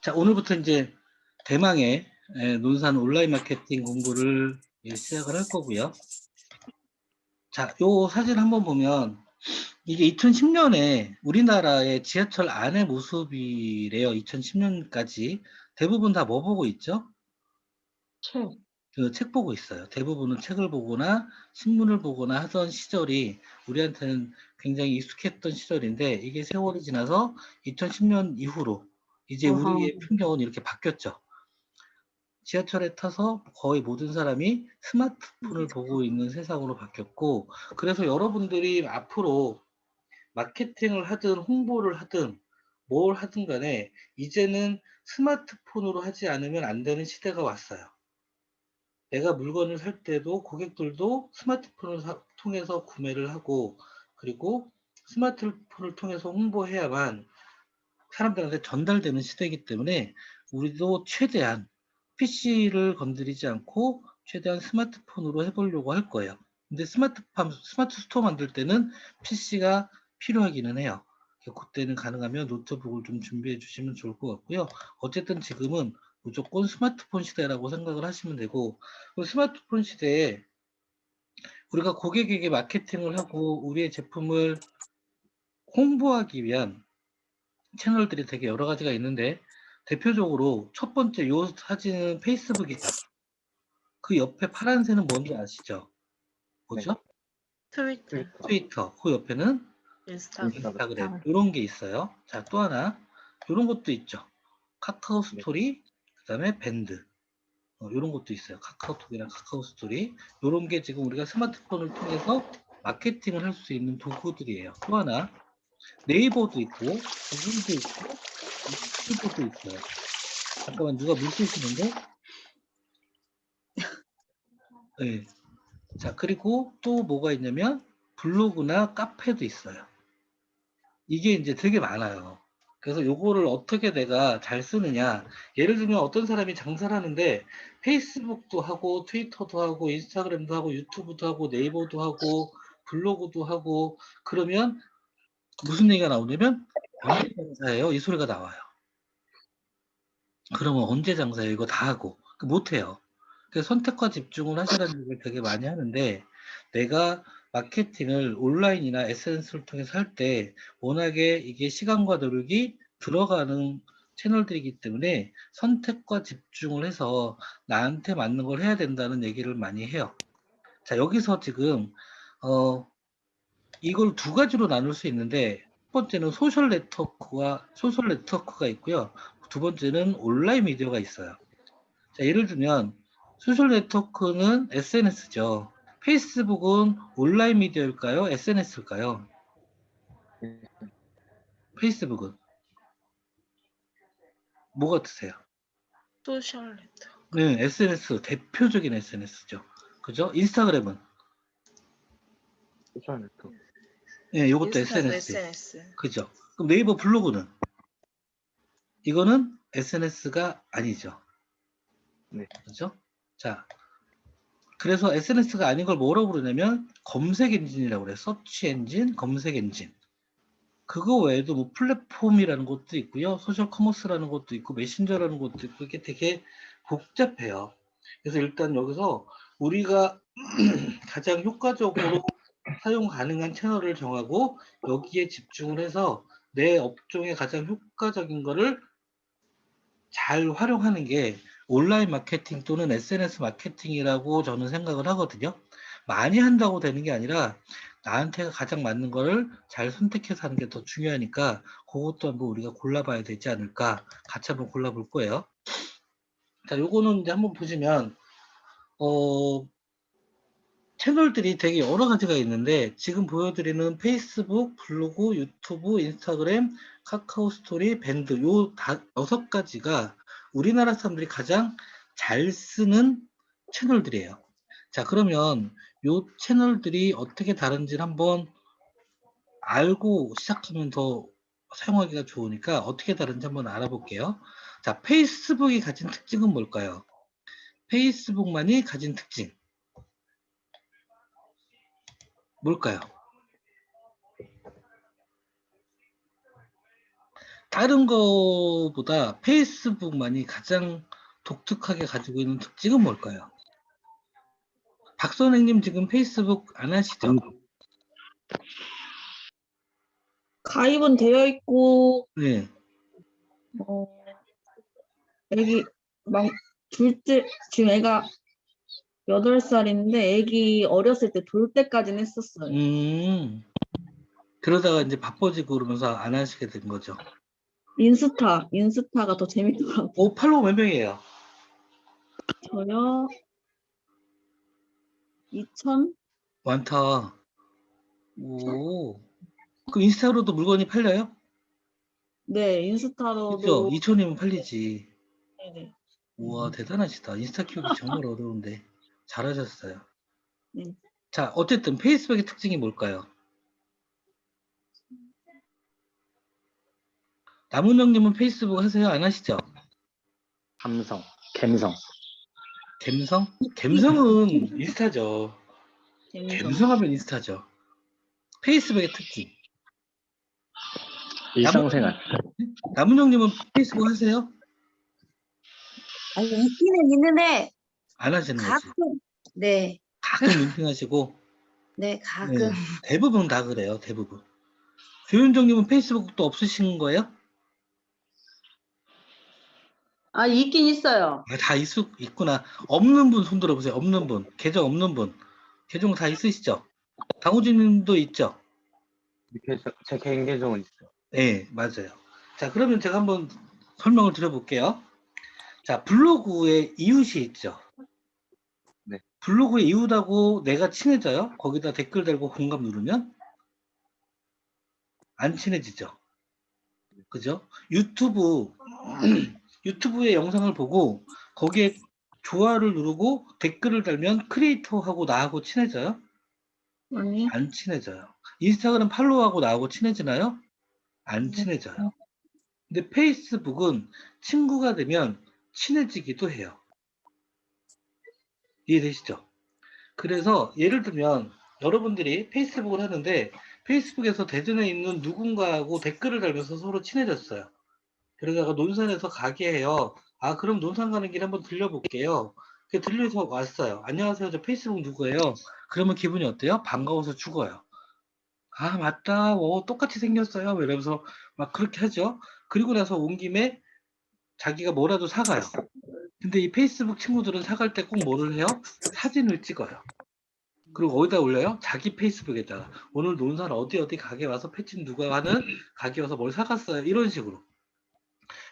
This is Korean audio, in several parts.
자, 오늘부터 이제 대망의 논산 온라인 마케팅 공부를 시작을 할 거고요. 자, 요 사진 한번 보면 이게 2010년에 우리나라의 지하철 안의 모습이래요. 2010년까지. 대부분 다 뭐 보고 있죠? 책. 그 책 보고 있어요. 대부분은 책을 보거나 신문을 보거나 하던 시절이 우리한테는 굉장히 익숙했던 시절인데 이게 세월이 지나서 2010년 이후로 이제 아하. 우리의 풍경은 이렇게 바뀌었죠. 지하철에 타서 거의 모든 사람이 스마트폰을 보고 있는 세상으로 바뀌었고, 그래서 여러분들이 앞으로 마케팅을 하든 홍보를 하든 뭘 하든 간에 이제는 스마트폰으로 하지 않으면 안 되는 시대가 왔어요. 내가 물건을 살 때도 고객들도 스마트폰을 통해서 구매를 하고, 그리고 스마트폰을 통해서 홍보해야만 사람들한테 전달되는 시대이기 때문에 우리도 최대한 PC를 건드리지 않고 최대한 스마트폰으로 해보려고 할 거예요. 근데 스마트 스토어 만들 때는 PC가 필요하기는 해요. 그때는 가능하면 노트북을 좀 준비해 주시면 좋을 것 같고요. 어쨌든 지금은 무조건 스마트폰 시대라고 생각을 하시면 되고, 그 스마트폰 시대에 우리가 고객에게 마케팅을 하고 우리의 제품을 홍보하기 위한 채널들이 되게 여러 가지가 있는데, 대표적으로 첫 번째 요 사진은 페이스북이죠. 그 옆에 파란색은 뭔지 아시죠? 네. 뭐죠? 트위터. 트위터. 그 옆에는 인스타그램. 인스타그램. 이런 게 있어요. 자, 또 하나 이런 것도 있죠. 카카오 스토리, 그다음에 밴드. 이런 것도 있어요. 카카오톡이랑 카카오 스토리. 이런 게 지금 우리가 스마트폰을 통해서 마케팅을 할 수 있는 도구들이에요. 또 하나 네이버도 있고 구글도 있고 유튜브도 있어요. 잠깐만, 누가 물 쏘시는데? 네. 자, 그리고 또 뭐가 있냐면 블로그나 카페도 있어요. 이게 이제 되게 많아요. 그래서 요거를 어떻게 내가 잘 쓰느냐. 예를 들면 어떤 사람이 장사를 하는데 페이스북도 하고 트위터도 하고 인스타그램도 하고 유튜브도 하고 네이버도 하고 블로그도 하고, 그러면 무슨 얘기가 나오냐면 언제 장사해요? 이 소리가 나와요. 그러면 언제 장사해요? 이거 다 하고. 못해요. 그래서 선택과 집중을 하시라는 얘기를 되게 많이 하는데, 내가 마케팅을 온라인이나 SNS를 통해서 할 때 워낙에 이게 시간과 노력이 들어가는 채널들이기 때문에 선택과 집중을 해서 나한테 맞는 걸 해야 된다는 얘기를 많이 해요. 자, 여기서 지금 이걸 두 가지로 나눌 수 있는데, 첫 번째는 소셜 네트워크가 있고요. 두 번째는 온라인 미디어가 있어요. 자, 예를 들면 소셜 네트워크는 SNS죠. 페이스북은 온라인 미디어일까요? SNS일까요? 페이스북은 뭐 같으세요? 소셜 네트워크. 네, SNS 대표적인 SNS죠. 그죠? 인스타그램은 소셜 네트워크. 네, 이것도 인스타도 SNS예요. SNS. 그죠? 그럼 네이버 블로그는 이거는 SNS가 아니죠. 네. 그죠? 자, 그래서 SNS가 아닌 걸 뭐라고 그러냐면 검색 엔진이라고 그래요. 서치 엔진, 검색 엔진. 그거 외에도 뭐 플랫폼이라는 것도 있고요. 소셜 커머스라는 것도 있고 메신저라는 것도 있고, 이게 되게 복잡해요. 그래서 일단 여기서 우리가 가장 효과적으로 사용 가능한 채널을 정하고 여기에 집중을 해서 내 업종에 가장 효과적인 거를 잘 활용하는 게 온라인 마케팅 또는 SNS 마케팅이라고 저는 생각을 하거든요. 많이 한다고 되는 게 아니라 나한테 가장 맞는 거를 잘 선택해서 하는 게 더 중요하니까 그것도 한번 우리가 골라봐야 되지 않을까. 같이 한번 골라볼 거예요. 자, 요거는 이제 한번 보시면 채널들이 되게 여러 가지가 있는데, 지금 보여드리는 페이스북, 블로그, 유튜브, 인스타그램, 카카오 스토리, 밴드, 요 다 6가지가 우리나라 사람들이 가장 잘 쓰는 채널들이에요. 자, 그러면 요 채널들이 어떻게 다른지를 한번 알고 시작하면 더 사용하기가 좋으니까 어떻게 다른지 한번 알아볼게요. 자, 페이스북이 가진 특징은 뭘까요? 페이스북만이 가진 특징 뭘까요? 다른 거보다 페이스북만이 가장 독특하게 가지고 있는 특징은 뭘까요? 박 선생님 지금 페이스북 안 하시죠? 가입은 되어 있고, 네. 애기, 둘째, 지금 애가 8살인데, 애기 어렸을 때 돌 때까지는 했었어요. 그러다가 이제 바빠지고 그러면서 안 하시게 된 거죠. 인스타가 더 재밌더라고요. 오, 팔로워 몇 명이에요? 저요, 2,000? 많다. 오. 그 인스타로도 물건이 팔려요? 네, 그죠? 인스타로도, 2천이면 팔리지. 네네. 우와, 대단하시다. 인스타 키우기 정말 어려운데. 잘하셨어요. 네. 자, 어쨌든 페이스북의 특징이 뭘까요? 남은영님은 페이스북 하세요? 안 하시죠? 감성. 갬성? 갬성은 인스타죠. 갬성하면 인스타죠. 페이스북의 특징. 일상생활. 남은영님은 페이스북 하세요? 아니, 있기는 있는데, 안 하시는 거지. 가끔, 네, 가끔 링킹하시고. 네, 가끔. 대부분 다 그래요. 대부분. 조윤정님은 페이스북도 없으신 거예요? 아, 있긴 있어요. 아, 다 있구나. 없는 분 손 들어보세요. 없는 분. 계정 없는 분. 계정 다 있으시죠? 강우진님도 있죠? 제 개인 계정은 있어요. 네, 맞아요. 자, 그러면 제가 한번 설명을 드려볼게요. 자, 블로그에 이웃이 있죠? 네. 블로그에 이웃하고 내가 친해져요? 거기다 댓글 달고 공감 누르면? 안 친해지죠? 그죠? 유튜브의 영상을 보고 거기에 좋아요를 누르고 댓글을 달면 크리에이터하고 나하고 친해져요? 아니, 안 친해져요. 인스타그램 팔로우하고 나하고 친해지나요? 안 친해져요. 근데 페이스북은 친구가 되면 친해지기도 해요. 이해되시죠? 그래서 예를 들면 여러분들이 페이스북을 하는데 페이스북에서 대전에 있는 누군가하고 댓글을 달면서 서로 친해졌어요. 그러다가 논산에서 가게 해요. 아, 그럼 논산 가는 길에 한번 들려볼게요. 들려서 왔어요. 안녕하세요. 저 페이스북 누구예요? 그러면 기분이 어때요? 반가워서 죽어요. 아, 맞다. 똑같이 생겼어요. 이러면서 막 그렇게 하죠. 그리고 나서 온 김에 자기가 뭐라도 사가요. 근데 이 페이스북 친구들은 사갈 때 꼭 뭐를 해요? 사진을 찍어요. 그리고 어디다 올려요? 자기 페이스북에다가. 오늘 논산 어디 가게 와서 패친 누가 하는 가게 와서 뭘 사갔어요. 이런 식으로.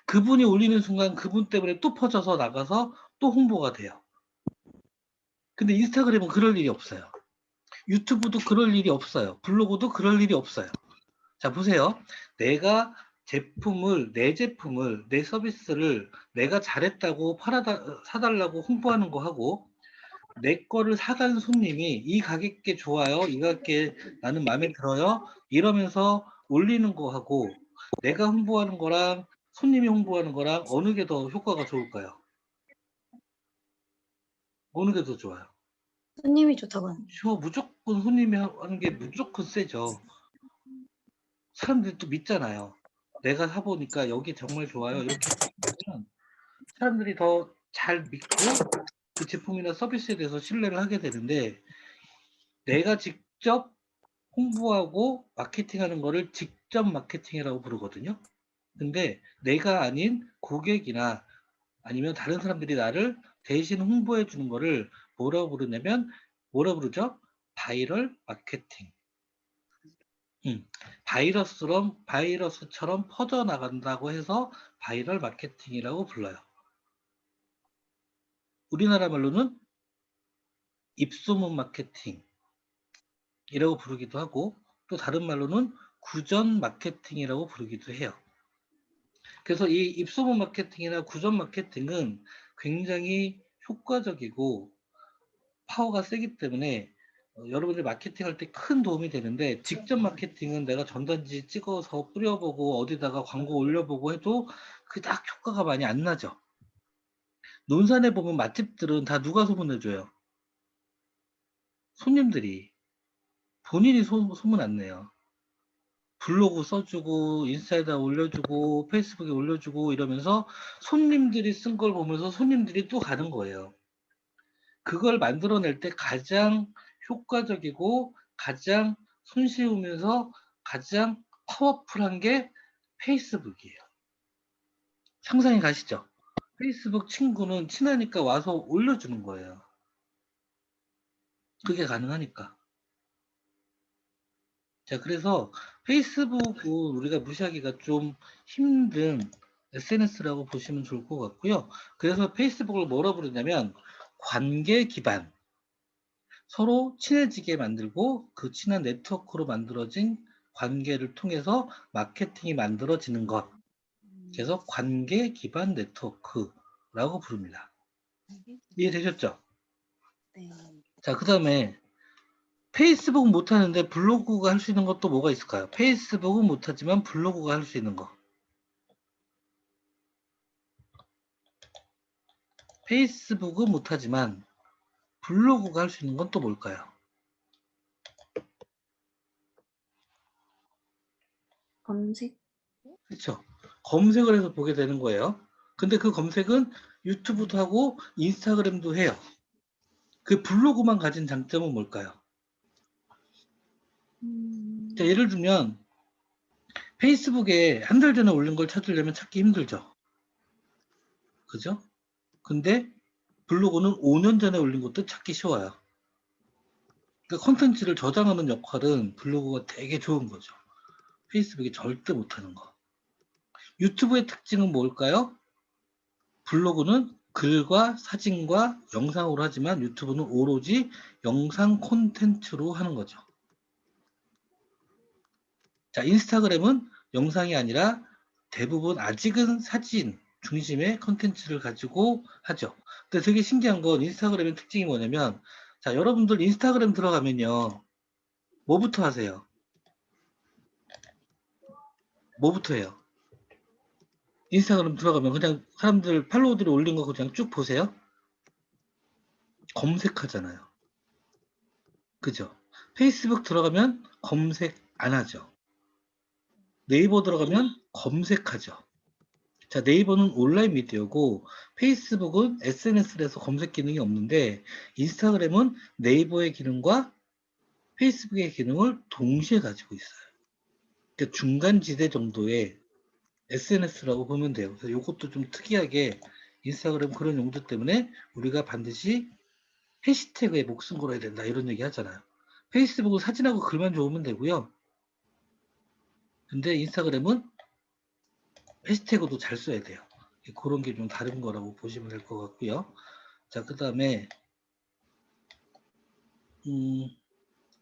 그분이 올리는 순간 그분 때문에 또 퍼져서 나가서 또 홍보가 돼요. 근데 인스타그램은 그럴 일이 없어요. 유튜브도 그럴 일이 없어요. 블로그도 그럴 일이 없어요. 자, 보세요. 내가 내 제품을, 내 서비스를 내가 잘했다고 사달라고 홍보하는 거 하고, 내 거를 사간 손님이 이 가격께 좋아요, 이 가격께 나는 마음에 들어요, 이러면서 올리는 거 하고, 내가 홍보하는 거랑 손님이 홍보하는 거랑 어느 게 더 효과가 좋을까요? 어느 게 더 좋아요? 손님이 좋다고 하는데. 무조건 손님이 하는 게 무조건 세죠. 사람들이 또 믿잖아요. 내가 사보니까 여기 정말 좋아요. 이렇게 하면 사람들이 더 잘 믿고 그 제품이나 서비스에 대해서 신뢰를 하게 되는데, 내가 직접 홍보하고 마케팅하는 거를 직접 마케팅이라고 부르거든요. 근데 내가 아닌 고객이나 아니면 다른 사람들이 나를 대신 홍보해 주는 거를 뭐라고 부르냐면, 뭐라 부르죠? 바이럴 마케팅. 바이러스처럼 퍼져나간다고 해서 바이럴 마케팅이라고 불러요. 우리나라 말로는 입소문 마케팅이라고 부르기도 하고, 또 다른 말로는 구전 마케팅이라고 부르기도 해요. 그래서 이 입소문 마케팅이나 구전 마케팅은 굉장히 효과적이고 파워가 세기 때문에 여러분들이 마케팅할 때 큰 도움이 되는데, 직접 마케팅은 내가 전단지 찍어서 뿌려보고 어디다가 광고 올려보고 해도 그닥 효과가 많이 안 나죠. 논산에 보면 맛집들은 다 누가 소문내줘요? 손님들이. 본인이 소문 안 내요. 블로그 써주고 인스타에다 올려주고 페이스북에 올려주고 이러면서 손님들이 쓴 걸 보면서 손님들이 또 가는 거예요. 그걸 만들어낼 때 가장 효과적이고 가장 손쉬우면서 가장 파워풀한 게 페이스북이에요. 상상이 가시죠? 페이스북 친구는 친하니까 와서 올려주는 거예요. 그게 가능하니까. 자, 그래서 페이스북은 우리가 무시하기가 좀 힘든 SNS라고 보시면 좋을 것 같고요. 그래서 페이스북을 뭐라 부르냐면 관계 기반. 서로 친해지게 만들고 그 친한 네트워크로 만들어진 관계를 통해서 마케팅이 만들어지는 것. 그래서 관계 기반 네트워크라고 부릅니다. 이해되셨죠? 네. 자, 그 다음에 페이스북은 못하는데 블로그가 할 수 있는 것도 뭐가 있을까요? 페이스북은 못하지만 블로그가 할 수 있는 거. 페이스북은 못하지만 블로그가 할 수 있는 건 또 뭘까요? 검색. 그렇죠. 검색을 해서 보게 되는 거예요. 근데 그 검색은 유튜브도 하고 인스타그램도 해요. 그 블로그만 가진 장점은 뭘까요? 자, 예를 들면 페이스북에 한 달 전에 올린 걸 찾으려면 찾기 힘들죠. 그죠? 근데 블로그는 5년 전에 올린 것도 찾기 쉬워요. 그러니까 콘텐츠를 저장하는 역할은 블로그가 되게 좋은 거죠. 페이스북이 절대 못하는 거. 유튜브의 특징은 뭘까요? 블로그는 글과 사진과 영상으로 하지만 유튜브는 오로지 영상 콘텐츠로 하는 거죠. 자, 인스타그램은 영상이 아니라 대부분 아직은 사진 중심의 콘텐츠를 가지고 하죠. 근데 되게 신기한 건 인스타그램의 특징이 뭐냐면, 자, 여러분들 인스타그램 들어가면요. 뭐부터 하세요? 뭐부터 해요? 인스타그램 들어가면 그냥 사람들 팔로워들이 올린 거 그냥 쭉 보세요? 검색하잖아요. 그죠? 페이스북 들어가면 검색 안 하죠. 네이버 들어가면 검색하죠. 자, 네이버는 온라인 미디어고 페이스북은 SNS에서 검색 기능이 없는데 인스타그램은 네이버의 기능과 페이스북의 기능을 동시에 가지고 있어요. 그러니까 중간지대 정도의 SNS라고 보면 돼요. 그래서 이것도 좀 특이하게 인스타그램 그런 용도 때문에 우리가 반드시 해시태그에 목숨 걸어야 된다 이런 얘기 하잖아요. 페이스북은 사진하고 글만 좋으면 되고요. 근데 인스타그램은 해시태그도 잘 써야 돼요. 그런 게 좀 다른 거라고 보시면 될 것 같고요. 자, 그 다음에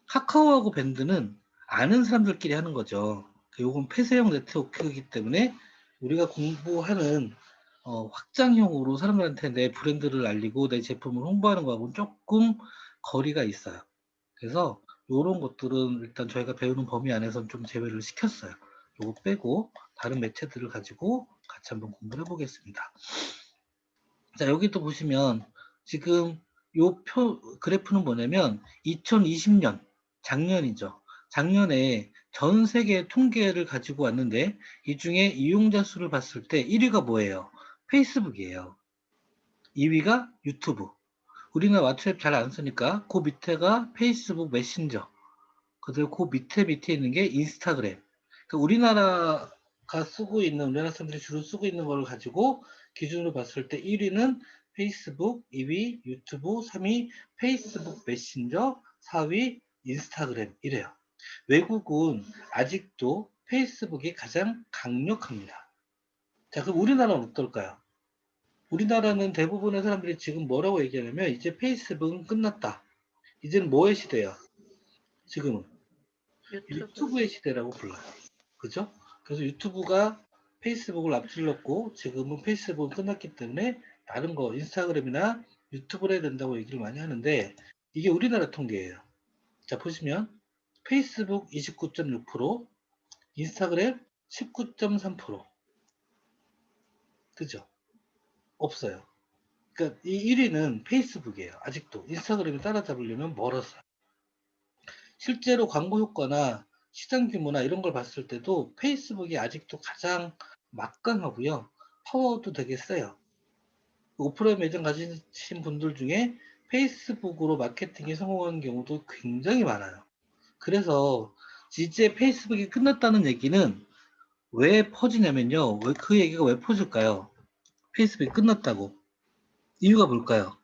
카카오하고 밴드는 아는 사람들끼리 하는 거죠. 요건 폐쇄형 네트워크이기 때문에 우리가 공부하는 확장형으로 사람들한테 내 브랜드를 알리고 내 제품을 홍보하는 거하고는 조금 거리가 있어요. 그래서 이런 것들은 일단 저희가 배우는 범위 안에서는 좀 제외를 시켰어요. 요거 빼고 다른 매체들을 가지고 같이 한번 공부를 해보겠습니다. 자, 여기 또 보시면 지금 요 그래프는 뭐냐면 2020년 작년이죠. 작년에 전 세계 통계를 가지고 왔는데 이 중에 이용자 수를 봤을 때 1위가 뭐예요? 페이스북이에요. 2위가 유튜브. 우리는 왓츠앱 잘 안 쓰니까 그 밑에가 페이스북 메신저. 그리고 그 밑에 있는 게 인스타그램. 그러니까 우리나라가 쓰고 있는, 우리나라 사람들이 주로 쓰고 있는 걸 가지고 기준으로 봤을 때 1위는 페이스북, 2위 유튜브, 3위 페이스북 메신저, 4위 인스타그램 이래요. 외국은 아직도 페이스북이 가장 강력합니다. 자, 그럼 우리나라는 어떨까요? 우리나라는 대부분의 사람들이 지금 뭐라고 얘기하냐면 이제 페이스북은 끝났다. 이제는 뭐의 시대야? 지금은 유튜브의 시대라고 불러요. 그죠? 그래서 유튜브가 페이스북을 앞질렀고 지금은 페이스북은 끝났기 때문에 다른 거 인스타그램이나 유튜브를 해야 된다고 얘기를 많이 하는데 이게 우리나라 통계예요. 자, 보시면 페이스북 29.6%, 인스타그램 19.3%. 그죠? 없어요. 그러니까 이 1위는 페이스북이에요. 아직도 인스타그램을 따라잡으려면 멀었어요. 실제로 광고 효과나 시장 규모나 이런 걸 봤을 때도 페이스북이 아직도 가장 막강하고요. 파워도 되게 세요. 오프라인 매장 가지신 분들 중에 페이스북으로 마케팅에 성공한 경우도 굉장히 많아요. 그래서 이제 페이스북이 끝났다는 얘기는 왜 퍼지냐면요. 그 얘기가 왜 퍼질까요? 페이스북이 끝났다고. 이유가 뭘까요?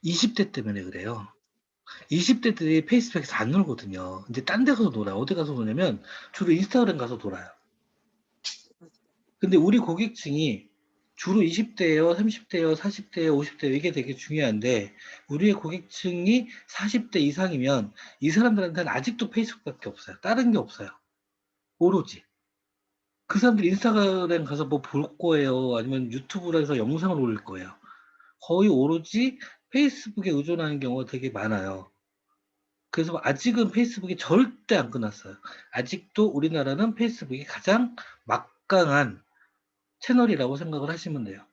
20대 때문에 그래요. 20대들이 페이스북에서 안 놀거든요. 이제 딴 데 가서 놀아요. 어디 가서 노냐면 주로 인스타그램 가서 놀아요. 근데 우리 고객층이 주로 20대예요, 30대예요, 40대예요, 50대예요. 이게 되게 중요한데 우리의 고객층이 40대 이상이면 이 사람들한테는 아직도 페이스북밖에 없어요. 다른 게 없어요. 오로지. 그 사람들이 인스타그램 가서 뭐 볼 거예요. 아니면 유튜브로 해서 영상을 올릴 거예요. 거의 오로지 페이스북에 의존하는 경우가 되게 많아요. 그래서 아직은 페이스북이 절대 안 끝났어요. 아직도 우리나라는 페이스북이 가장 막강한 채널이라고 생각을 하시면 돼요.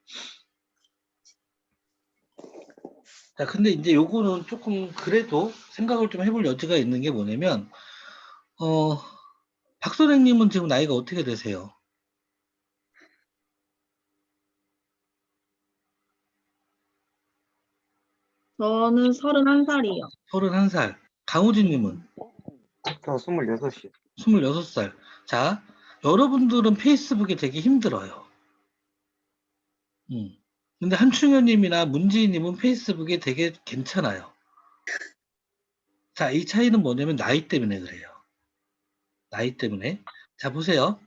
자, 근데 이제 요거는 조금 그래도 생각을 좀 해볼 여지가 있는 게 뭐냐면, 박선생님은 지금 나이가 어떻게 되세요? 저는 31살이요. 31살. 강우진님은 저 26이요. 26살. 자, 여러분들은 페이스북이 되게 힘들어요. 근데 한충현님이나 문지희님은 페이스북이 되게 괜찮아요. 자, 이 차이는 뭐냐면 나이 때문에 그래요. 나이 때문에. 자, 보세요.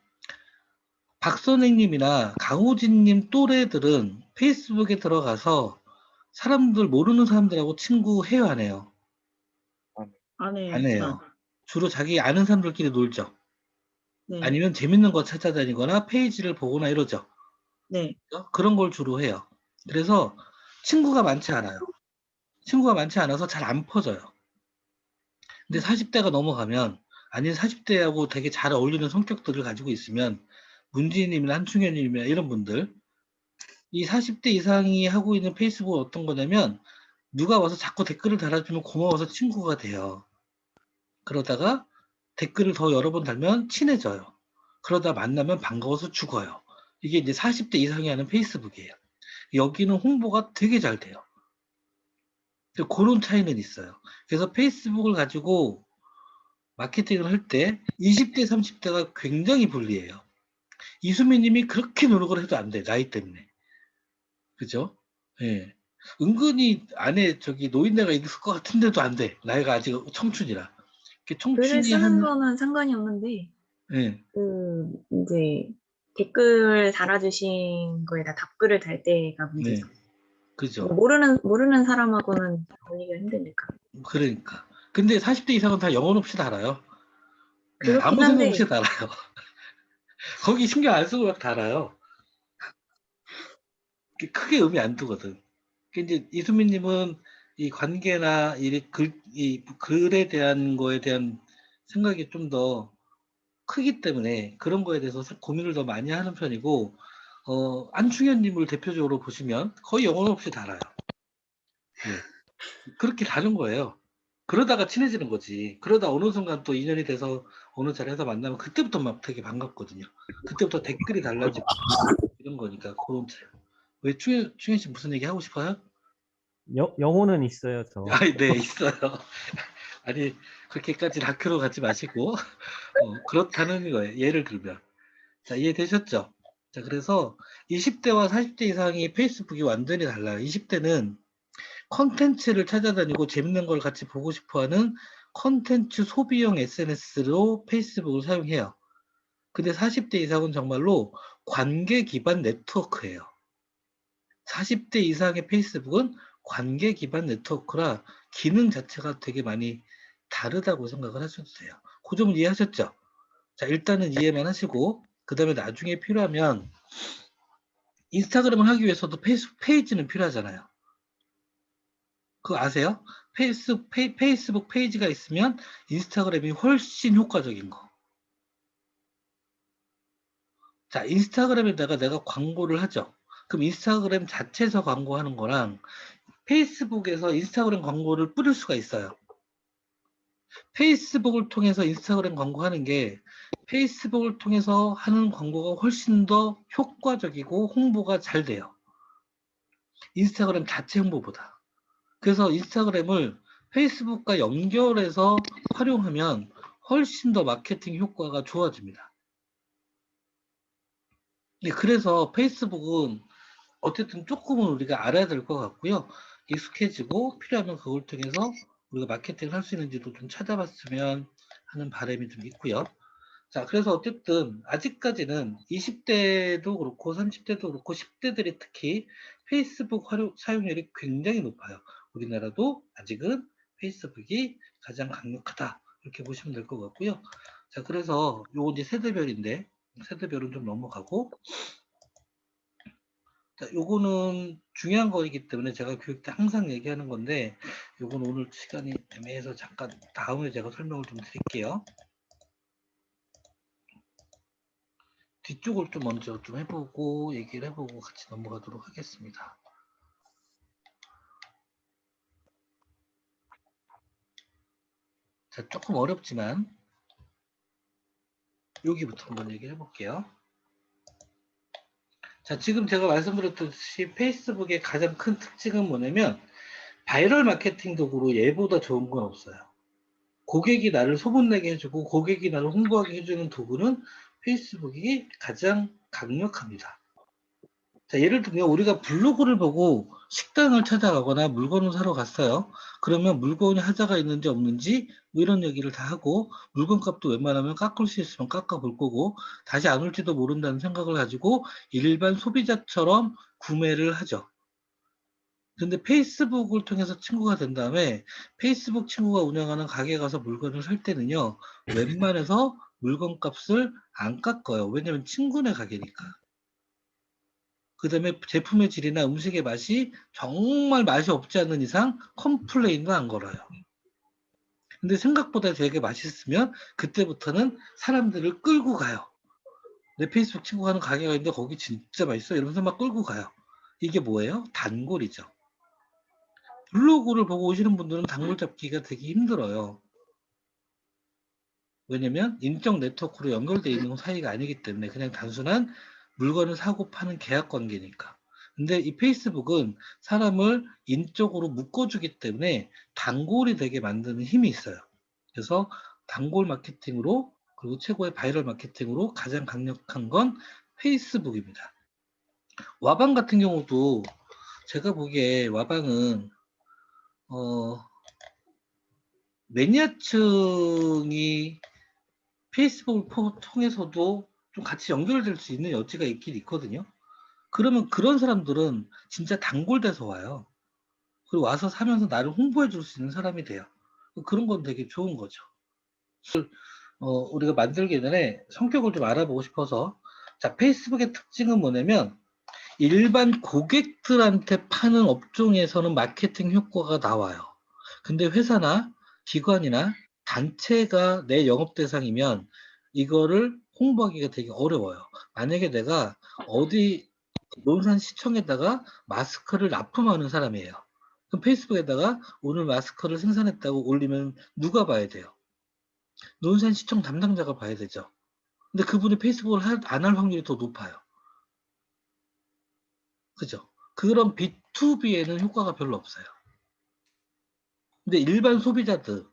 박선생님이나 강호진님 또래들은 페이스북에 들어가서 사람들, 모르는 사람들하고 친구 해요, 안 해요? 안 해요. 안 해요. 주로 자기 아는 사람들끼리 놀죠. 네. 아니면 재밌는 거 찾아다니거나 페이지를 보거나 이러죠. 네. 그런 걸 주로 해요. 그래서 친구가 많지 않아요. 친구가 많지 않아서 잘 안 퍼져요. 근데 40대가 넘어가면, 아니면 40대하고 되게 잘 어울리는 성격들을 가지고 있으면, 문지희님이나 한충현님이나 이런 분들, 이 40대 이상이 하고 있는 페이스북은 어떤 거냐면, 누가 와서 자꾸 댓글을 달아주면 고마워서 친구가 돼요. 그러다가 댓글을 더 여러 번 달면 친해져요. 그러다 만나면 반가워서 죽어요. 이게 이제 40대 이상이 하는 페이스북이에요. 여기는 홍보가 되게 잘 돼요. 그런 차이는 있어요. 그래서 페이스북을 가지고 마케팅을 할 때 20대, 30대가 굉장히 불리해요. 이수민 님이 그렇게 노력을 해도 안 돼. 나이 때문에. 그죠? 예. 은근히 안에 저기 노인네가 있을 것 같은데도 안 돼. 나이가 아직 청춘이라. 글을 청춘이 쓰는 거는 상관이 없는데, 예, 이제 댓글 달아주신 거에다 답글을 달 때가 네. 문제죠. 그죠. 모르는 사람하고는 어울리기가 힘드니까. 그러니까. 근데 40대 이상은 다 영혼 없이 달아요. 예, 그렇긴 아무 생각 한데, 없이 달아요. 거기 신경 안 쓰고 막 달아요. 크게 의미 안 두거든. 이제 이수민님은 이 관계나 이 글에 대한 거에 대한 생각이 좀 더 크기 때문에 그런 거에 대해서 고민을 더 많이 하는 편이고, 안충현님을 대표적으로 보시면 거의 영혼 없이 달아요. 예. 그렇게 다른 거예요. 그러다가 친해지는 거지. 그러다 어느 순간 또 인연이 돼서 어느 자리에서 만나면 그때부터 막 되게 반갑거든요. 그때부터 댓글이 달라지고 이런 거니까 그런 차이. 왜 충현 씨 무슨 얘기 하고 싶어요? 영혼은 있어요, 저. 아, 네, 있어요. 아니, 그렇게까지 다큐로 가지 마시고, 그렇다는 거예요. 예를 들면. 자, 이해되셨죠? 자, 그래서 20대와 40대 이상이 페이스북이 완전히 달라요. 20대는 컨텐츠를 찾아다니고 재밌는 걸 같이 보고 싶어 하는 컨텐츠 소비형 SNS로 페이스북을 사용해요. 근데 40대 이상은 정말로 관계 기반 네트워크예요. 40대 이상의 페이스북은 관계 기반 네트워크라 기능 자체가 되게 많이 다르다고 생각을 하셔도 돼요. 그 점은 이해하셨죠? 자, 일단은 이해만 하시고, 그 다음에 나중에 필요하면, 인스타그램을 하기 위해서도 페이스북 페이지는 필요하잖아요. 그거 아세요? 페이스북 페이지가 있으면 인스타그램이 훨씬 효과적인 거. 자, 인스타그램에다가 내가 광고를 하죠. 그럼 인스타그램 자체에서 광고하는 거랑 페이스북에서 인스타그램 광고를 뿌릴 수가 있어요. 페이스북을 통해서 인스타그램 광고하는 게 페이스북을 통해서 하는 광고가 훨씬 더 효과적이고 홍보가 잘 돼요. 인스타그램 자체 홍보보다. 그래서 인스타그램을 페이스북과 연결해서 활용하면 훨씬 더 마케팅 효과가 좋아집니다. 네, 그래서 페이스북은 어쨌든 조금은 우리가 알아야 될 것 같고요. 익숙해지고 필요하면 그걸 통해서 우리가 마케팅을 할 수 있는지도 좀 찾아봤으면 하는 바람이 좀 있고요. 자, 그래서 어쨌든 아직까지는 20대도 그렇고 30대도 그렇고 10대들이 특히 페이스북 사용률이 굉장히 높아요. 우리나라도 아직은 페이스북이 가장 강력하다 이렇게 보시면 될 것 같고요. 자, 그래서 요거 이제 세대별인데 세대별은 좀 넘어가고, 자, 요거는 중요한 거이기 때문에 제가 교육 때 항상 얘기하는 건데 요건 오늘 시간이 애매해서 잠깐 다음에 제가 설명을 좀 드릴게요. 뒤쪽을 좀 먼저 좀 해보고 얘기를 해보고 같이 넘어가도록 하겠습니다. 자, 조금 어렵지만 여기부터 한번 얘기를 해볼게요. 자, 지금 제가 말씀드렸듯이 페이스북의 가장 큰 특징은 뭐냐면 바이럴 마케팅 도구로 얘보다 좋은 건 없어요. 고객이 나를 소문내게 해주고 고객이 나를 홍보하게 해주는 도구는 페이스북이 가장 강력합니다. 자, 예를 들면 우리가 블로그를 보고 식당을 찾아가거나 물건을 사러 갔어요. 그러면 물건이 하자가 있는지 없는지 뭐 이런 얘기를 다 하고 물건값도 웬만하면 깎을 수 있으면 깎아볼 거고 다시 안 올지도 모른다는 생각을 가지고 일반 소비자처럼 구매를 하죠. 근데 페이스북을 통해서 친구가 된 다음에 페이스북 친구가 운영하는 가게 가서 물건을 살 때는요, 웬만해서 물건값을 안 깎아요. 왜냐면 친구네 가게니까. 그 다음에 제품의 질이나 음식의 맛이 정말 맛이 없지 않는 이상 컴플레인도 안 걸어요. 근데 생각보다 되게 맛있으면 그때부터는 사람들을 끌고 가요. 내 페이스북 친구가 하는 가게가 있는데 거기 진짜 맛있어 이러면서 막 끌고 가요. 이게 뭐예요? 단골이죠. 블로그를 보고 오시는 분들은 단골 잡기가 되게 힘들어요. 왜냐면 인적 네트워크로 연결되어 있는 사이가 아니기 때문에 그냥 단순한 물건을 사고 파는 계약 관계니까. 근데 이 페이스북은 사람을 인적으로 묶어주기 때문에 단골이 되게 만드는 힘이 있어요. 그래서 단골 마케팅으로 그리고 최고의 바이럴 마케팅으로 가장 강력한 건 페이스북입니다. 와방 같은 경우도 제가 보기에 와방은 매니아층이 페이스북을 통해서도 좀 같이 연결될 수 있는 여지가 있긴 있거든요. 그러면 그런 사람들은 진짜 단골돼서 와요. 그리고 와서 사면서 나를 홍보해 줄 수 있는 사람이 돼요. 그런 건 되게 좋은 거죠. 우리가 만들기 전에 성격을 좀 알아보고 싶어서, 자, 페이스북의 특징은 뭐냐면 일반 고객들한테 파는 업종에서는 마케팅 효과가 나와요. 근데 회사나 기관이나 단체가 내 영업 대상이면 이거를 홍보하기가 되게 어려워요. 만약에 내가 어디 논산시청에다가 마스크를 납품하는 사람이에요. 그럼 페이스북에다가 오늘 마스크를 생산했다고 올리면 누가 봐야 돼요? 논산시청 담당자가 봐야 되죠. 근데 그분이 페이스북을 안 할 확률이 더 높아요. 그죠? 그런 B2B에는 효과가 별로 없어요. 근데 일반 소비자들을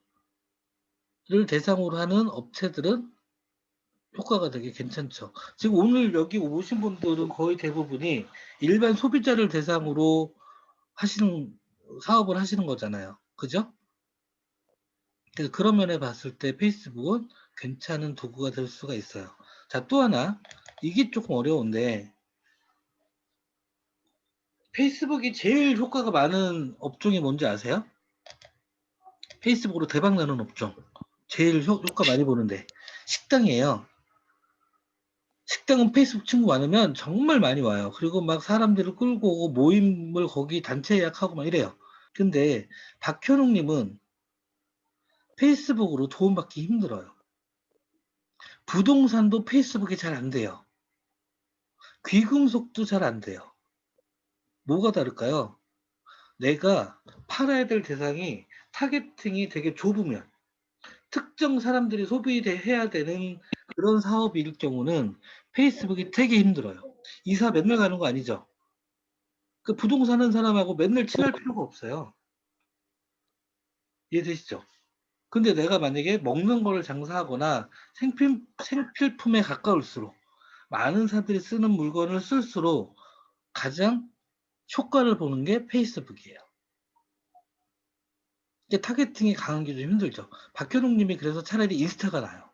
대상으로 하는 업체들은 효과가 되게 괜찮죠. 지금 오늘 여기 오신 분들은 거의 대부분이 일반 소비자를 대상으로 사업을 하시는 거잖아요. 그죠? 그래서 그런 면에 봤을 때 페이스북은 괜찮은 도구가 될 수가 있어요. 자, 또 하나, 이게 조금 어려운데, 페이스북이 제일 효과가 많은 업종이 뭔지 아세요? 페이스북으로 대박 나는 업종. 제일 효과 많이 보는데, 식당이에요. 식당은 페이스북 친구 많으면 정말 많이 와요. 그리고 막 사람들을 끌고 오고 모임을 거기 단체 예약하고 막 이래요. 근데 박현웅님은 페이스북으로 도움받기 힘들어요. 부동산도 페이스북이 잘 안 돼요. 귀금속도 잘 안 돼요. 뭐가 다를까요? 내가 팔아야 될 대상이 타겟팅이 되게 좁으면, 특정 사람들이 소비해야 되는 그런 사업일 경우는 페이스북이 되게 힘들어요. 이사 맨날 가는 거 아니죠? 그 부동산 하는 사람하고 맨날 친할 필요가 없어요. 이해되시죠? 근데 내가 만약에 먹는 거를 장사하거나 생필품에 가까울수록 많은 사람들이 쓰는 물건을 쓸수록 가장 효과를 보는 게 페이스북이에요. 이게 타겟팅이 강한 게 좀 힘들죠. 박현웅 님이 그래서 차라리 인스타가 나아요.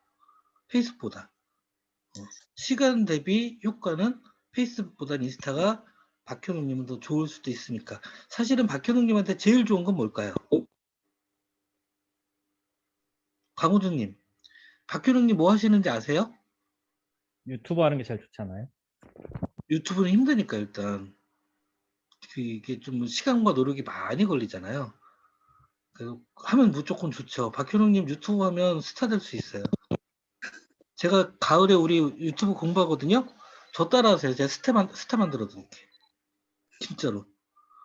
페이스북보다. 시간 대비 효과는 페이스북보다 인스타가 박현웅 님은 더 좋을 수도 있으니까. 사실은 박현웅 님한테 제일 좋은 건 뭘까요? 강호준 님. 박현웅 님 뭐 하시는지 아세요? 유튜브 하는 게 제일 좋잖아요. 유튜브는 힘드니까 일단. 이게 좀 시간과 노력이 많이 걸리잖아요. 그래서 하면 무조건 좋죠. 박현웅 님 유튜브 하면 스타 될 수 있어요. 제가 가을에 우리 유튜브 공부하거든요. 저 따라하세요. 제가 스타 만들어 드릴게요. 진짜로.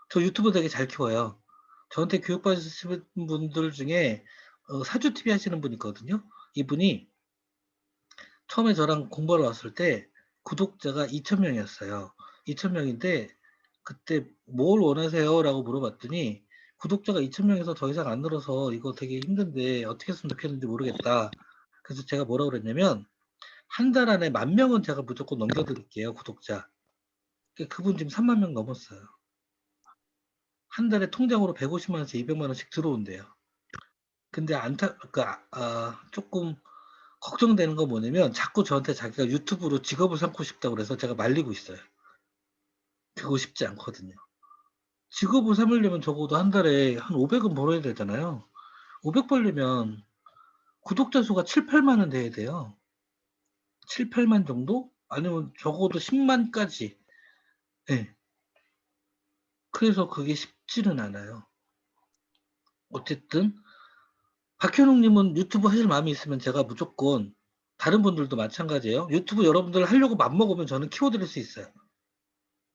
저 유튜브 되게 잘 키워요. 저한테 교육받으시는 분들 중에 사주TV 하시는 분 있거든요. 이분이 처음에 저랑 공부하러 왔을 때 구독자가 2,000명이었어요. 2,000명인데 그때 뭘 원하세요? 라고 물어봤더니 구독자가 2,000명에서 더 이상 안 늘어서 이거 되게 힘든데 어떻게 했으면 좋겠는지 모르겠다. 그래서 제가 뭐라고 그랬냐면 한 달 안에 10,000명은 제가 무조건 넘겨드릴게요. 구독자. 그분 지금 3만 명 넘었어요. 한 달에 통장으로 150만 원에서 200만 원씩 들어온대요. 근데 조금 걱정되는 건 뭐냐면 자꾸 저한테 자기가 유튜브로 직업을 삼고 싶다고 그래서 제가 말리고 있어요. 그거 쉽지 않거든요. 직업을 삼으려면 적어도 한 달에 한 500은 벌어야 되잖아요. 500 벌려면 구독자 수가 7, 8만은 돼야 돼요. 7, 8만 정도? 아니면 적어도 10만까지. 네. 그래서 그게 쉽지는 않아요. 어쨌든 박현웅님은 유튜브 하실 마음이 있으면 제가 무조건 다른 분들도 마찬가지예요. 유튜브 여러분들 하려고 맘먹으면 저는 키워드릴 수 있어요.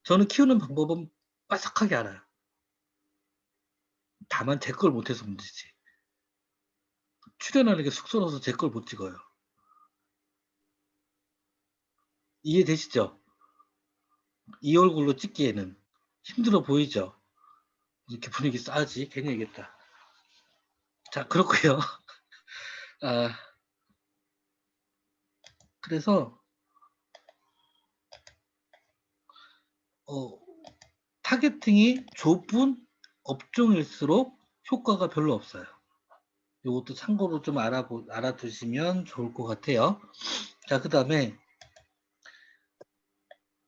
저는 키우는 방법은 빠삭하게 알아요. 다만 제 걸 못해서 문제지. 출연하는 게 쑥스러워서 제 걸 못 찍어요. 이해되시죠? 이 얼굴로 찍기에는 힘들어 보이죠? 이렇게 분위기 싸지? 괜히 얘기했다. 자, 그렇고요. 그래서 타겟팅이 좁은 업종일수록 효과가 별로 없어요. 이것도 참고로 좀 알아두시면 좋을 것 같아요. 자, 그 다음에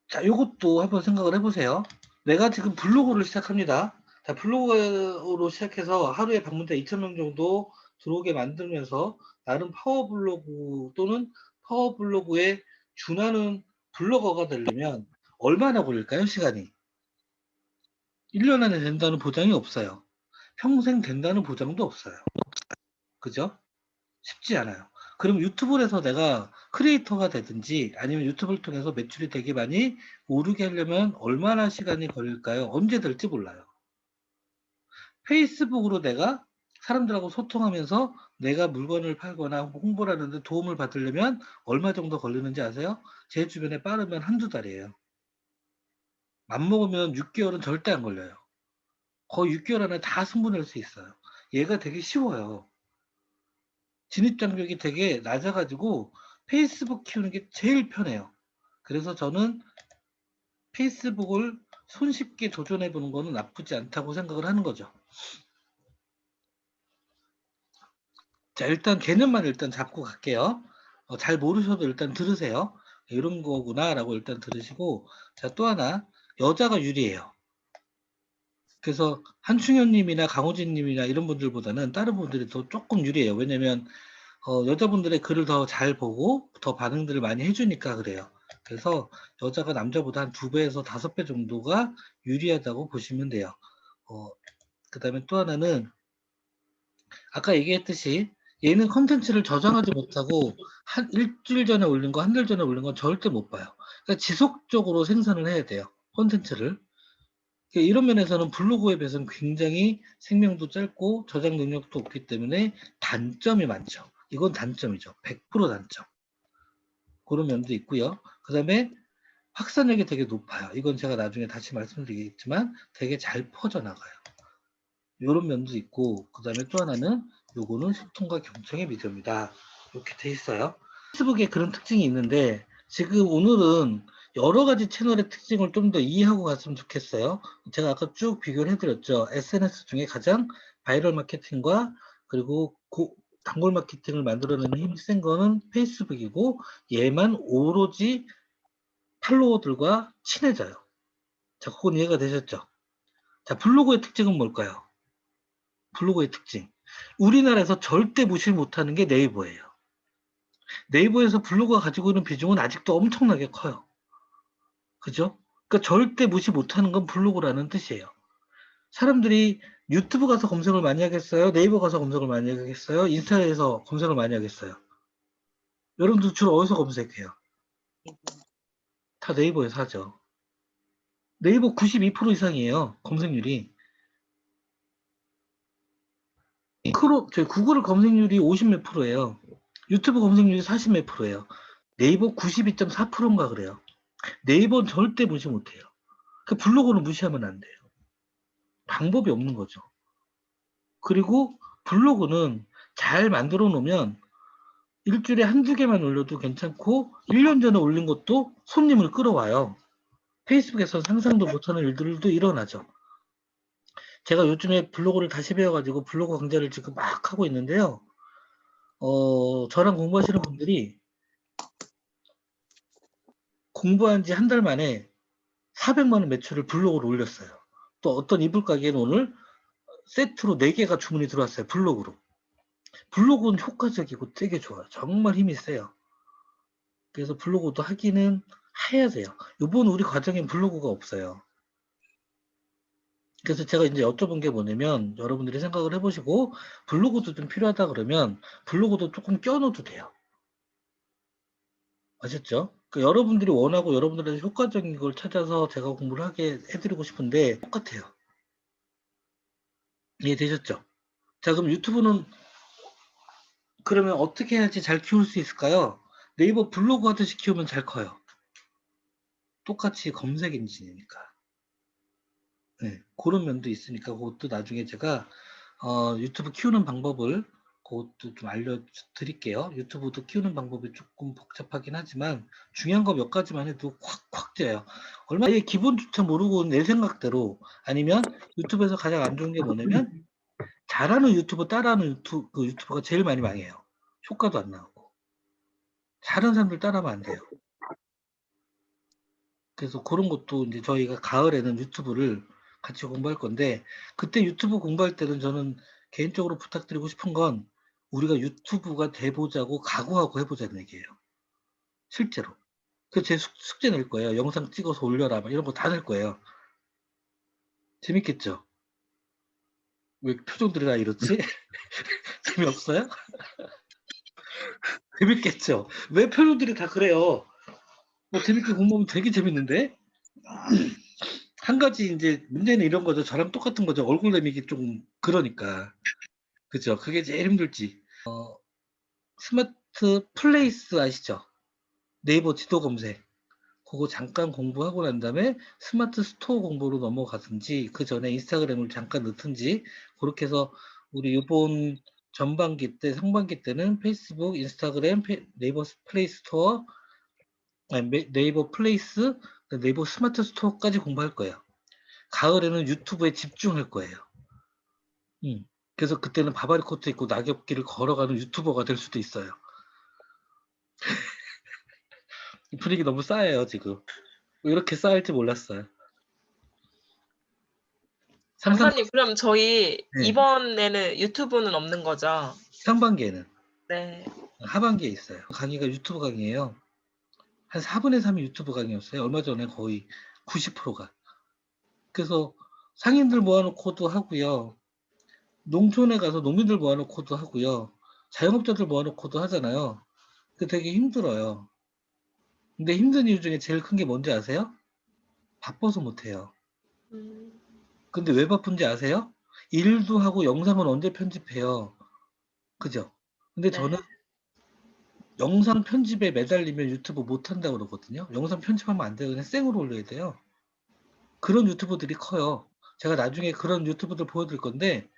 자, 이것도 한번 생각을 해보세요. 내가 지금 블로그를 시작합니다. 자, 블로그로 시작해서 하루에 방문자 2,000명 정도 들어오게 만들면서 나름 파워블로그 또는 파워블로그에 준하는 블로거가 되려면 얼마나 걸릴까요? 시간이. 1년 안에 된다는 보장이 없어요. 평생 된다는 보장도 없어요. 그죠? 쉽지 않아요. 그럼 유튜브를 해서 내가 크리에이터가 되든지 아니면 유튜브를 통해서 매출이 되게 많이 오르게 하려면 얼마나 시간이 걸릴까요? 언제 될지 몰라요. 페이스북으로 내가 사람들하고 소통하면서 내가 물건을 팔거나 홍보를 하는데 도움을 받으려면 얼마 정도 걸리는지 아세요? 제 주변에 빠르면 한두 달이에요. 맘먹으면 6개월은 절대 안 걸려요. 거의 6개월 안에 다 승부낼 수 있어요. 얘가 되게 쉬워요. 진입장벽이 되게 낮아가지고 페이스북 키우는 게 제일 편해요. 그래서 저는 페이스북을 손쉽게 도전해보는 거는 나쁘지 않다고 생각을 하는 거죠. 자, 일단 개념만 일단 잡고 갈게요. 잘 모르셔도 일단 들으세요. 이런 거구나 라고 일단 들으시고, 자, 또 하나 여자가 유리해요. 그래서 한충현님이나 강호진님이나 이런 분들보다는 다른 분들이 더 조금 유리해요. 왜냐면 여자분들의 글을 더 잘 보고 더 반응들을 많이 해주니까 그래요. 그래서 여자가 남자보다 한 2배에서 5배 정도가 유리하다고 보시면 돼요. 그 다음에 또 하나는 아까 얘기했듯이 얘는 컨텐츠를 저장하지 못하고 한 일주일 전에 올린 거, 한 달 전에 올린 건 절대 못 봐요. 그러니까 지속적으로 생산을 해야 돼요. 컨텐츠를. 이런 면에서는 블로그에 비해서는 굉장히 생명도 짧고 저장 능력도 없기 때문에 단점이 많죠. 이건 단점이죠. 100% 단점. 그런 면도 있고요. 그 다음에 확산력이 되게 높아요. 이건 제가 나중에 다시 말씀드리겠지만 되게 잘 퍼져나가요. 이런 면도 있고, 그 다음에 또 하나는 요거는 소통과 경청의 미디어입니다. 이렇게 돼 있어요. 페이스북에 그런 특징이 있는데 지금 오늘은 여러 가지 채널의 특징을 좀 더 이해하고 갔으면 좋겠어요. 제가 아까 쭉 비교를 해드렸죠. SNS 중에 가장 바이럴 마케팅과 그리고 단골 마케팅을 만들어내는 힘이 센 거는 페이스북이고, 얘만 오로지 팔로워들과 친해져요. 자, 그건 이해가 되셨죠? 자, 블로그의 특징은 뭘까요? 블로그의 특징. 우리나라에서 절대 무시 못하는 게 네이버예요. 네이버에서 블로그가 가지고 있는 비중은 아직도 엄청나게 커요. 그죠? 그러니까 절대 무시 못하는 건 블로그라는 뜻이에요. 사람들이 유튜브 가서 검색을 많이 하겠어요? 네이버 가서 검색을 많이 하겠어요? 인스타에서 검색을 많이 하겠어요? 여러분들 주로 어디서 검색해요? 다 네이버에서 하죠. 네이버 92% 이상이에요. 검색률이. 저희 구글 검색률이 50 몇 프로예요. 유튜브 검색률이 40 몇 프로예요. 네이버 92.4%인가 그래요. 네이버는 절대 무시 못해요. 그 블로그는 무시하면 안 돼요. 방법이 없는 거죠. 그리고 블로그는 잘 만들어 놓으면 일주일에 한두 개만 올려도 괜찮고 1년 전에 올린 것도 손님을 끌어와요. 페이스북에서 상상도 못하는 일들도 일어나죠. 제가 요즘에 블로그를 다시 배워가지고 블로그 강좌를 지금 막 하고 있는데요. 저랑 공부하시는 분들이 공부한 지 한 달 만에 400만 원 매출을 블로그로 올렸어요. 또 어떤 이불 가게는 오늘 세트로 4개가 주문이 들어왔어요. 블로그로. 블로그는 효과적이고 되게 좋아요. 정말 힘이 세요. 그래서 블로그도 하기는 해야 돼요. 이번 우리 과정엔 블로그가 없어요. 그래서 제가 이제 여쭤본 게 뭐냐면, 여러분들이 생각을 해보시고 블로그도 좀 필요하다 그러면 블로그도 조금 껴넣어도 돼요. 아셨죠? 여러분들이 원하고 여러분들한테 효과적인 걸 찾아서 제가 공부를 하게 해드리고 싶은데 똑같아요. 이해되셨죠? 자, 그럼 유튜브는 그러면 어떻게 해야지 잘 키울 수 있을까요? 네이버 블로그 하듯이 키우면 잘 커요. 똑같이 검색 엔진이니까. 네, 그런 면도 있으니까 그것도 나중에 제가 유튜브 키우는 방법을 그것도 좀 알려드릴게요. 유튜브도 키우는 방법이 조금 복잡하긴 하지만 중요한 거 몇 가지만 해도 확 뛰어요. 얼마나 기본조차 모르고 내 생각대로, 아니면 유튜브에서 가장 안 좋은 게 뭐냐면 잘하는 유튜버 따라하는 유튜버가 제일 많이 망해요. 효과도 안 나오고. 잘하는 사람들 따라하면 안 돼요. 그래서 그런 것도 이제 저희가 가을에는 유튜브를 같이 공부할 건데, 그때 유튜브 공부할 때는 저는 개인적으로 부탁드리고 싶은 건 우리가 유튜브가 돼보자고 각오하고 해보자는 얘기예요. 실제로. 그래서 제 숙제 낼 거예요. 영상 찍어서 올려라. 막 이런 거 다 낼 거예요. 재밌겠죠? 왜 표정들이 다 이렇지? 재미없어요? 재밌겠죠? 왜 표정들이 다 그래요? 뭐 재밌게 공부하면 되게 재밌는데? 한 가지 이제 문제는 이런 거죠. 저랑 똑같은 거죠. 얼굴 내미기 좀 그러니까. 그죠? 그게 제일 힘들지. 스마트 플레이스 아시죠? 네이버 지도 검색. 그거 잠깐 공부하고 난 다음에 스마트 스토어 공부로 넘어가든지, 그 전에 인스타그램을 잠깐 넣든지, 그렇게 해서 우리 이번 전반기 때, 상반기 때는 페이스북, 인스타그램, 네이버 플레이 스토어, 아니, 네이버 플레이스, 네이버 스마트 스토어까지 공부할 거예요. 가을에는 유튜브에 집중할 거예요. 그래서 그때는 바바리 코트 입고 낙엽길을 걸어가는 유튜버가 될 수도 있어요. 분위기 너무 싸해요, 지금. 이렇게 싸할지 몰랐어요. 강사님, 그럼 저희 네. 이번에는 유튜브는 없는 거죠? 상반기에는. 네. 하반기에 있어요. 강의가 유튜브 강의예요. 한 4분의 3이 유튜브 강의였어요. 얼마 전에 거의 90%가. 그래서 상인들 모아놓고도 하고요. 농촌에 가서 농민들 모아놓고도 하고요. 자영업자들 모아놓고도 하잖아요. 그 되게 힘들어요. 근데 힘든 이유 중에 제일 큰 게 뭔지 아세요? 바빠서 못해요. 근데 왜 바쁜지 아세요? 일도 하고 영상은 언제 편집해요? 그죠? 근데 네. 저는 영상 편집에 매달리면 유튜브 못 한다고 그러거든요. 영상 편집하면 안 돼요. 그냥 생으로 올려야 돼요. 그런 유튜버들이 커요. 제가 나중에 그런 유튜브들 보여드릴 건데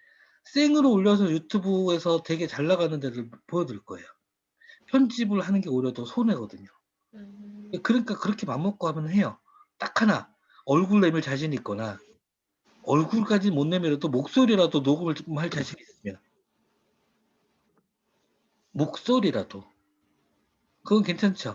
생으로 올려서 유튜브에서 되게 잘 나가는 데를 보여드릴 거예요. 편집을 하는 게 오히려 더 손해거든요. 그러니까 그렇게 맘먹고 하면 해요. 딱 하나 얼굴 내밀 자신 있거나 얼굴까지 못 내밀어도 목소리라도 녹음을 조금 할 자신 있으면 목소리라도 그건 괜찮죠.